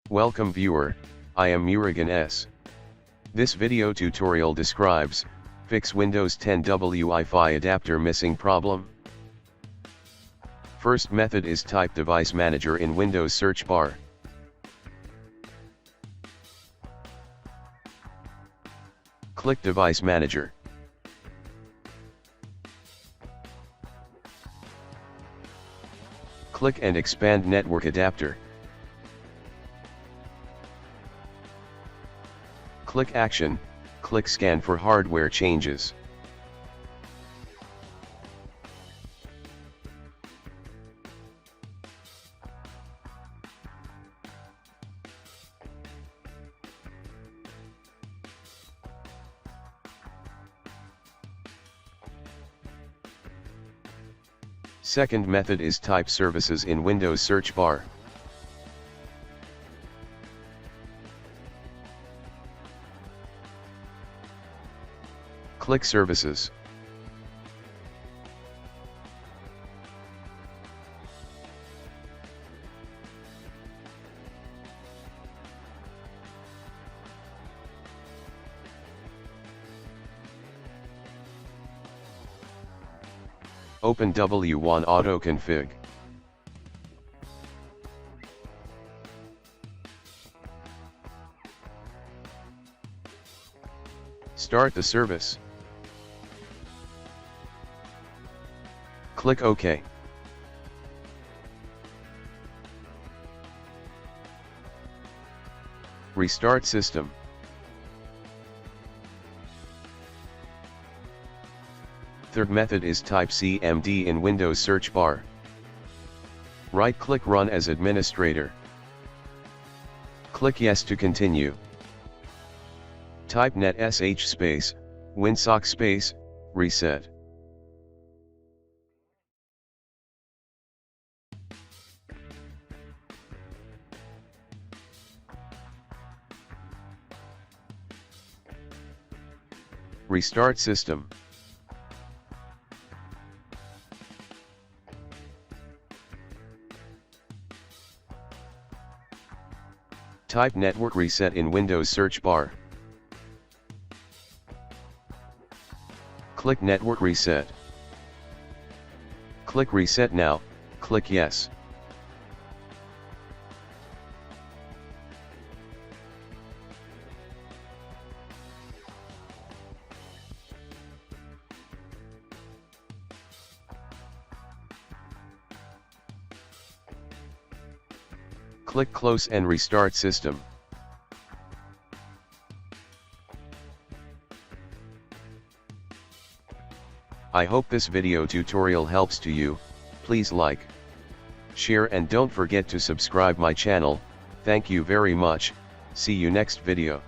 Welcome viewer, I am Murugan S. This video tutorial describes, fix Windows 10 Wi-Fi adapter missing problem. First method is type Device Manager in Windows search bar. Click Device Manager. Click and expand Network Adapter. Click Action, click Scan for hardware changes. Second method is type Services in Windows search bar. Click Services. Open W1 Auto Config. Start the service. Click OK. Restart system. Third method is type CMD in Windows search bar. Right-click Run as administrator. Click Yes to continue. Type netsh space, winsock space, reset. Restart system. Type Network Reset in Windows search bar. Click Network Reset. Click Reset now, click Yes. Click Close and restart system. I hope this video tutorial helps to you. Please like, share and don't forget to subscribe my channel. Thank you very much. See you next video.